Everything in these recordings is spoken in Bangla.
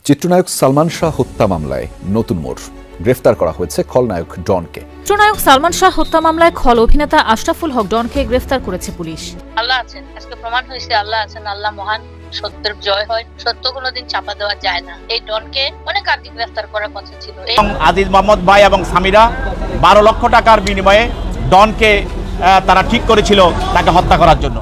চিত্রনায়ক সালমান শাহ হত্যা মামলায় নতুন মোড়, গ্রেফতার করা হয়েছে খলনায়ক ডনকে। চিত্রনায়ক সালমান শাহ হত্যা মামলায় খল অভিনেতা আশরাফুল হক ডনকে গ্রেফতার করেছে পুলিশ। আল্লাহ আছেন, আজকে প্রমাণ হয়েছে আল্লাহ আছেন, আল্লাহ মহান, সত্যের জয় হয়, সত্য কোনোদিন চাপা দেওয়া যায় না। এই ডনকে অনেক আগে গ্রেফতার করার কথা ছিল। আজিজ মোহাম্মদ ভাই এবং সামিরা 12 লক্ষ টাকার বিনিময়ে ডনকে তারা ঠিক করেছিল তাকে হত্যা করার জন্য।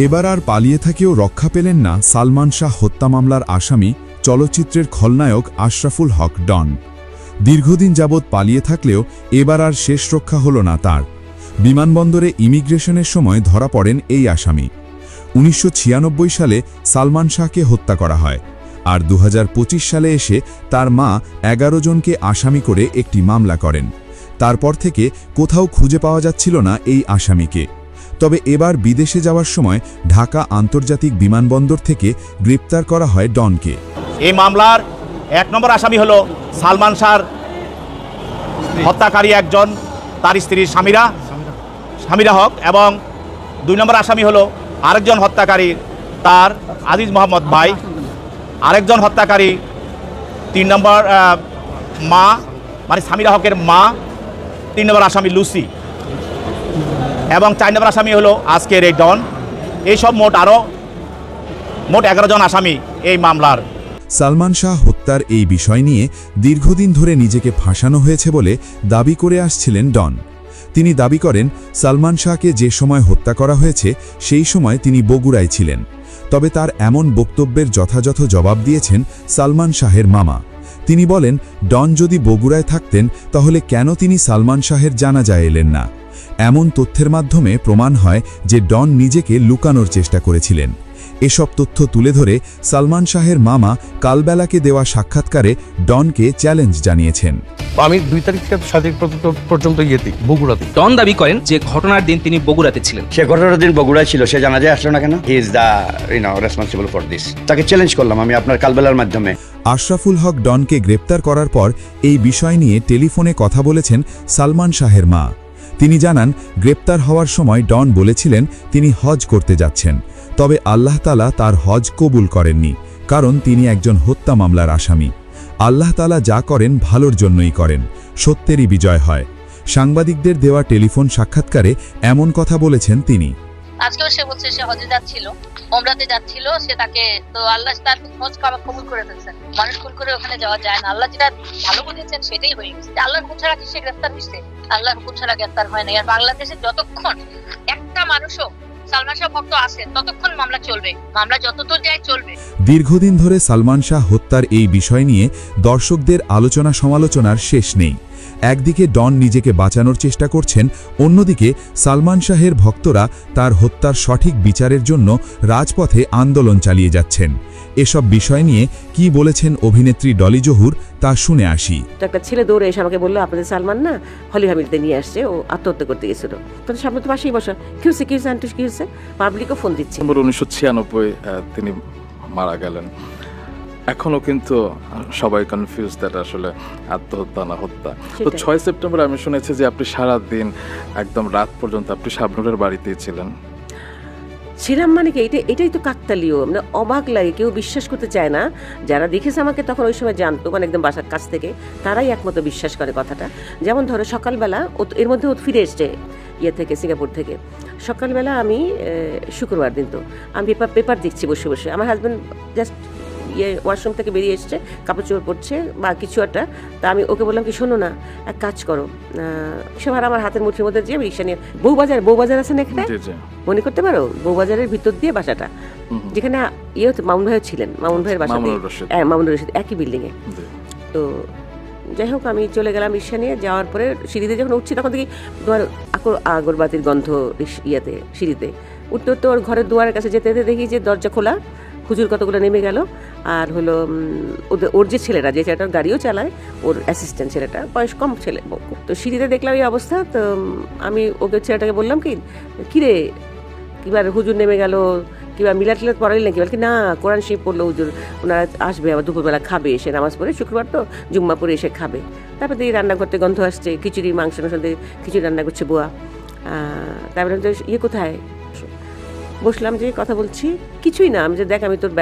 এবার আর পালিয়ে থেকেও রক্ষা পেলেন না সালমান শাহ হত্যা মামলার আসামি চলচ্চিত্রের খলনায়ক আশরাফুল হক ডন। দীর্ঘদিন যাবৎ পালিয়ে থাকলেও এবার আর শেষ রক্ষা হল না তার। বিমানবন্দরে ইমিগ্রেশনের সময় ধরা পড়েন এই আসামি। 1996 সালে সালমান শাহকে হত্যা করা হয়, আর 2025 সালে এসে তার মা 11 জনকে আসামি করে একটি মামলা করেন। তারপর থেকে কোথাও খুঁজে পাওয়া যাচ্ছিল না এই আসামিকে। তবে এবার বিদেশে যাওয়ার সময় ঢাকা আন্তর্জাতিক বিমানবন্দর থেকে গ্রেপ্তার করা হয় ডনকে। এই মামলার 1 নম্বর আসামি হলো সালমান শাহর হত্যাকারী একজন, তার স্ত্রী সামিরা হক, এবং 2 নম্বর আসামি হলো আরেকজন হত্যাকারী তার আজিজ মোহাম্মদ ভাই, আরেকজন হত্যাকারী 3 নম্বর মা মানে সামিরা হকের মা, 3 নম্বর আসামি লুসি, এবং 4 নম্বর আসামি হলো আজকের এই ডন। এইসব মোট 11 জন আসামি এই মামলার। সালমান শাহ হত্যার এই বিষয় নিয়ে দীর্ঘদিন ধরে নিজেকে ফাঁসানো হয়েছে বলে দাবি করে আসছিলেন ডন। তিনি দাবি করেন সালমান শাহকে যে সময় হত্যা করা হয়েছে সেই সময় তিনি বগুড়ায় ছিলেন। তবে তার এমন বক্তব্যের যথাযথ জবাব দিয়েছেন সালমান শাহের মামা। তিনি বলেন, ডন যদি বগুড়ায় থাকতেন তাহলে কেন তিনি সালমান শাহের জানাজায় এলেন না। এমন তথ্যের মাধ্যমে প্রমাণ হয় যে ডন নিজেকে লুকানোর চেষ্টা করেছিলেন। এসব তথ্য তুলে ধরে সালমান শাহের মামা কালবেলাকে দেওয়া সাক্ষাৎকারে ডনকে চ্যালেঞ্জ জানিয়েছেন। আমি 2 তারিখ থেকে 7 তারিখ পর্যন্ত বগুড়াতে। ডন দাবি করেন যে ঘটনার দিন তিনি বগুড়াতে ছিলেন। সে ঘটনার দিন বগুড়ায় ছিল, সে জানাজায় আসলো না কেন? He is the responsible for this. তাকে চ্যালেঞ্জ করলাম আমি আপনার কালবেলার মাধ্যমে। আশরাফুল হক ডনকে গ্রেপ্তার করার পর এই বিষয় নিয়ে টেলিফোনে কথা বলেছেন সালমান শাহের মা। তিনি জানান, গ্রেপ্তার হওয়ার সময় ডন বলেছিলেন তিনি হজ করতে যাচ্ছেন, তবে আল্লাহ তাআলা তার হজ কবুল করেননি, কারণ তিনি একজন হত্যা মামলার আসামি। আল্লাহ তাআলা যা করেন ভালোর জন্যই করেন, সত্যেরই বিজয় হয়। সাংবাদিকদের দেওয়া টেলিফোন সাক্ষাৎকারে এমন কথা বলেছেন তিনি। আজকেও সে বলছে সে হজে যাচ্ছিল, ওমরাতে যাচ্ছিল, সে তাকে তো আল্লাহ তার হজ কবুল করে ফেলছেন। মানুষ খুন করে ওখানে যাওয়া যায় না, আল্লাহ যেটা ভালো বুঝেছেন সেটাই হয়ে গেছে। আল্লাহর হুকুম ছাড়া কি সে গ্রেফতার হয়েছে? আল্লাহর হুকুম ছাড়া গ্রেফতার হয় না। আর বাংলাদেশে যতক্ষণ একটা মানুষও সালমান শাহ ভক্ত আছে ততক্ষণ মামলা চলবে, মামলা যতদূর যায় চলবে। দীর্ঘদিন ধরে সালমান শাহ হত্যার এই বিষয় নিয়ে দর্শকদের আলোচনা সমালোচনার শেষ নেই। একদিকে ডন নিজেকে বাঁচানোর চেষ্টা করছেন, অন্যদিকে সালমান শাহের ভক্তরা তার হত্যার সঠিক বিচারের জন্য রাজপথে আন্দোলন চালিয়ে যাচ্ছেন। এসব বিষয় নিয়ে কি বলেছেন অভিনেত্রী ডলি জহুর তা শুনে আসি। একটা ছেলে দৌড়ে এসে আমাকে বললো, আপনাদের সালমান না হলি হামিলতে নিয়ে আসছে, ও আত্মহত্যা করতে গেছিল। তখন সামনে তো পাশেই বসা, কি হয়েছে আন্টুস, কি হয়েছে? পাবলিকও ফোন দিচ্ছে। 1996 তিনি মারা গেলেন। এখনো কিন্তু সবাই কনফিউজ দ্যাট আসলে আত্মহত্যা না হত্যা। তো 6 সেপ্টেম্বর আমি শুনেছি যে আপনি সারা দিন একদম রাত পর্যন্ত আপনি শাবনুরের বাড়িতেই ছিলেন। ছিলাম মানে কি, এটাই তো কাকতালীয়, মানে অবাক লাগে, কেউ বিশ্বাস করতে চায় না। যারা দেখেছে আমাকে তখন ওই সময় জানতো, মানে একদম বাসার কাছ থেকে, তারাই একমতো বিশ্বাস করে কথাটা। যেমন ধরো সকালবেলা এর মধ্যে ও ফিরে এসছে ইয়ে থেকে, সিঙ্গাপুর থেকে। সকালবেলা আমি শুক্রবার দিন তো আমি পেপার দেখছি বসে বসে। আমার হাজব্যান্ড জাস্ট ওয়াশরুম থেকে বেরিয়ে এসছে, কাপড় চোপড় পরছে বা কিছু একটা। তা আমি ওকে বললাম কি, শোনো না, এক কাজ করো, সবার আমার হাতের মুঠির মধ্যে যে রিক্সা নিয়ে বউবাজার আছে না এখানে, মনে করতে পারো বউবাজারের ভিতর দিয়ে বাসাটা, যেখানে মামুন ভাইও ছিলেন, মামুন ভাইয়ের বাসা, হ্যাঁ মামুনুর রশিদ, একই বিল্ডিংয়ে। তো যাই হোক আমি চলে গেলাম রিক্সা নিয়ে। যাওয়ার পরে সিঁড়িতে যখন উঠছি তখন দেখি তোমার আগরবাতির গন্ধ সিঁড়িতে উঠতে উঠতে ওর ঘরের দুয়ারের কাছে যেতে যেতে দেখি যে দরজা খোলা, হুজুর কতগুলো নেমে গেল। আর হলো ওর যে ছেলেটার গাড়িও চালায়, ওর অ্যাসিস্ট্যান্ট ছেলেটা, বয়স কম ছেলে। তো সিঁড়িতে দেখলাম এই অবস্থা। তো আমি ওকে ছেলেটাকে বললাম কিরে কিবার হুজুর নেমে গেল, কিংবা মিলাদ পড়াইলেন নাকি? বলকি না, কোরআন শরীফ পড়লো হুজুর, ওনারা আসবে আবার দুপুরবেলা খাবে, এসে নামাজ পড়ে, শুক্রবার তো জুম্মা পড়ে এসে খাবে। তারপরে দেখি রান্না করতে গন্ধ আসছে, খিচুড়ি মাংস খিচুড়ি রান্না করছে বুয়া। তারপরে কোথায় বসলাম, যে কথা বলছি, কিছুই না, আমি যে দেখ আমি তোর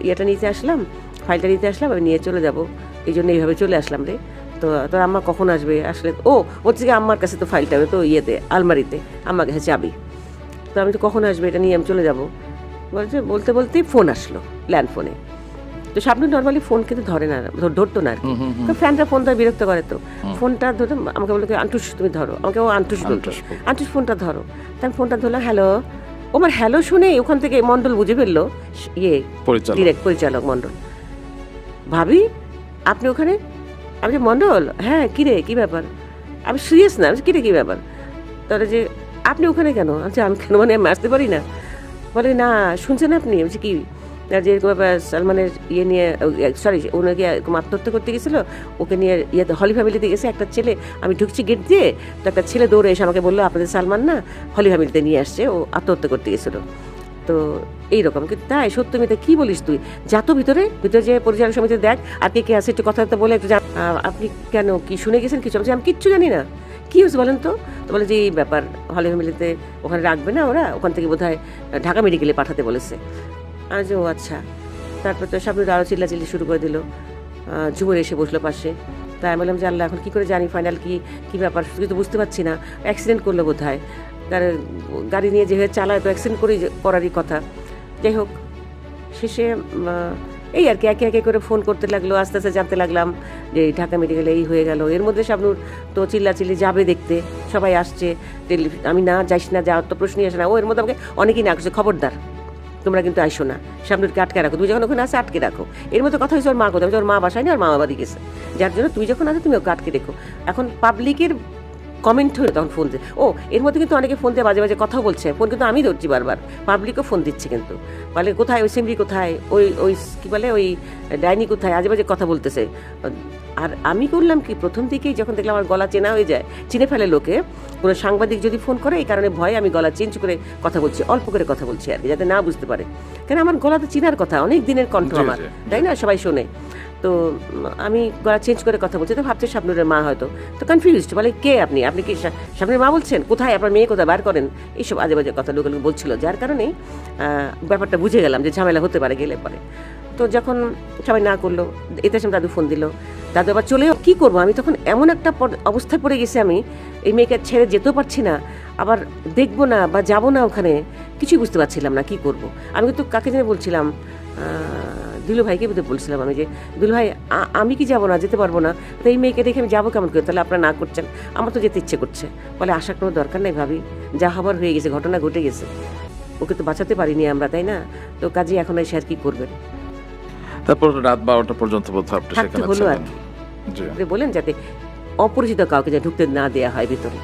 ইয়েটা নিতে আসলাম, ফাইলটা নিতে আসলাম, আমি নিয়ে চলে যাব, এই জন্য এইভাবে চলে আসলাম রে। তো তোর আম্মা কখন আসবে? আসলে ও হচ্ছে কি আম্মার কাছে তো ফাইলটা তো ইয়েতে আলমারিতে, আম্মার কাছে চাবি। তো আমি তো কখন আসবে এটা নিয়ে আমি চলে যাব বলছে। বলতে বলতেই ফোন আসলো, ল্যান্ড ফোনে। তো শাবনূর নর্মালি ফোন কিন্তু ধরে না, ধরতো না আর কি, তো ফ্যানটা ফোন তার বিরক্ত করে, তো ফোনটা ধরে আমাকে বললো আন্টুস তুমি ধরো, আমাকে ও আন্টুস বলতো, আন্টুস ফোনটা ধরো। তাই ফোনটা ধরলাম, হ্যালো। ও আমার হ্যালো শুনে ওখান থেকে মণ্ডল বুঝে ফেললো, ইয়ে ডিরেক্ট পরিচালক মণ্ডল। ভাবি আপনি ওখানে? আমি যে মণ্ডল, হ্যাঁ কিরে কী ব্যাপার? আমি সিরিয়াস না, আমি কিরে কী ব্যাপার? তাহলে যে আপনি ওখানে কেন? আচ্ছা আমি কেন, মানে আমি আসতে পারি না? বলে না শুনছেন আপনি? বলছি কি, যে সালমানের ইয়ে নিয়ে, সরি ওনাকে আত্মহত্যা করতে গেছিলো, ওকে নিয়ে ইয়েতে হলি ফ্যামিলিতে গেছে একটা ছেলে, আমি ঢুকছি গেট দিয়ে, তো একটা ছেলে দৌড়ে এসে আমাকে বললো আপনাদের সালমান না হলি ফ্যামিলিতে নিয়ে আসছে, ও আত্মহত্যা করতে গেছিলো। তো এইরকম কিন্তু তাই সত্য মিথ্যা কী বলিস তুই? যা তো ভিতরে যে পরিচালনা সমিতি দেখ আর কে আছে একটু কথা বলে একটু আপনি কেন কি শুনে গেছেন কিছু? আমি কিচ্ছু জানি না, কী হয়েছে বলেন তো? তো বলে যে এই ব্যাপার, হলি ফ্যামিলিতে ওখানে রাখবে না ওরা, ওখান থেকে বোধহয় ঢাকা মেডিকেলে পাঠাতে বলেছে। আজ ও আচ্ছা। তারপর তো শাবনূর আরও চিল্লাচিল্লি শুরু করে দিল, ঝুমুর এসে বসলো পাশে। তাই আমি বললাম যে আল্লাহ এখন কী করে জানি ফাইনাল কী ব্যাপার, শুধু তো বুঝতে পারছি না। অ্যাক্সিডেন্ট করলো বোধ হয়, গাড়ি নিয়ে যেভাবে চালায় তো অ্যাক্সিডেন্ট করারই কথা। যাই হোক শেষে এই আর কি একে একে করে ফোন করতে লাগলো, আস্তে আস্তে জানতে লাগলাম যে ঢাকা মেডিকেলে এই হয়ে গেল। এর মধ্যে শাবনূর তো চিল্লাচিল্লি যাবে দেখতে, সবাই আসছে, আমি না যাইস না, যাওয়ার তো প্রশ্নই আসে না। ও এর মধ্যে আমাকে অনেকেই না করছে, খবরদার তোমরা কিন্তু আইসো না, শাবনূরকে আটকে রাখো, তুমি যখন ওখানে আসে আটকে রাখো। এর মধ্যে কথা হয়েছে ওর মা কোথাও, ওর মা বাসায় নেই, ওর মা বাড়ি গেছে, যার জন্য তুই যখন আসো তুমি ওকে আটকে রেখো। এখন পাবলিকের কমেন্ট হলো তখন ফোন দিয়ে, ও এর মধ্যে কিন্তু অনেকে ফোন দিয়ে বাজে বাজে কথা বলছে, ফোন কিন্তু আমি ধরছি বারবার, পাবলিকও ফোন দিচ্ছে কিন্তু, বলে কোথায় ওই সিমরি কোথায়, ওই কী বলে ওই ডাইনি কোথায়, আজে বাজে কথা বলতেছে। আর আমি করলাম কি, প্রথম দিকেই যখন দেখলাম আমার গলা চেনা হয়ে যায়, চিনে ফেলে লোকে, কোনো সাংবাদিক যদি ফোন করে এই কারণে ভয়ে আমি গলা চেঞ্জ করে কথা বলছি, অল্প করে কথা বলছি আর কি, যাতে না বুঝতে পারে। কেন আমার গলা তো চেনার কথা, অনেক দিনের কণ্ঠ আমার, তাই না, সবাই শোনে। তো আমি গলা চেঞ্জ করে কথা বলছি, তো ভাবছে শাবনূরের মা হয়তো, তো কনফিউজড, বলে কে আপনি কি শাবনূরের মা বলছেন, কোথায় আপনার মেয়ে, কোথায় বার করেন, এইসব আজে বাজে কথা লোক বলছিল, যার কারণেই ব্যাপারটা বুঝে গেলাম যে ঝামেলা হতে পারে গেলে পরে। তো যখন সবাই না করলো, এতে এসে দাদু ফোন দিল, দাদু আবার চলেও কী করবো, আমি তখন এমন একটা অবস্থায় পড়ে গেছি, আমি এই মেয়েকে ছেড়ে যেতেও পারছি না, আবার দেখবো না বা যাবো না ওখানে, কিছুই বুঝতে পারছিলাম না কী করব। আমি কিন্তু কাকে যেন বলছিলাম, দুলু ভাইকে বলছিলাম আমি যে দুলু ভাই আমি কি যাবো না, যেতে পারবো না, তো এই মেয়েকে দেখে আমি যাবো কেমন করে, তাহলে আপনারা না করছেন, আমার তো যেতে ইচ্ছে করছে। বলে আসার কোনো দরকার নেই ভাবি, যা হবার হয়ে গেছে, ঘটনা ঘটে গেছে, ওকে তো বাঁচাতে পারিনি আমরা, তাই না, তো কাজে এখন এসে আর কি করবেন। তারপর রাত 12টা পর্যন্ত আপনি থাকতে হলো আর কি, বলেন যাতে অপরিচিত কাউকে ঢুকতে না দেওয়া হয় ভিতরে।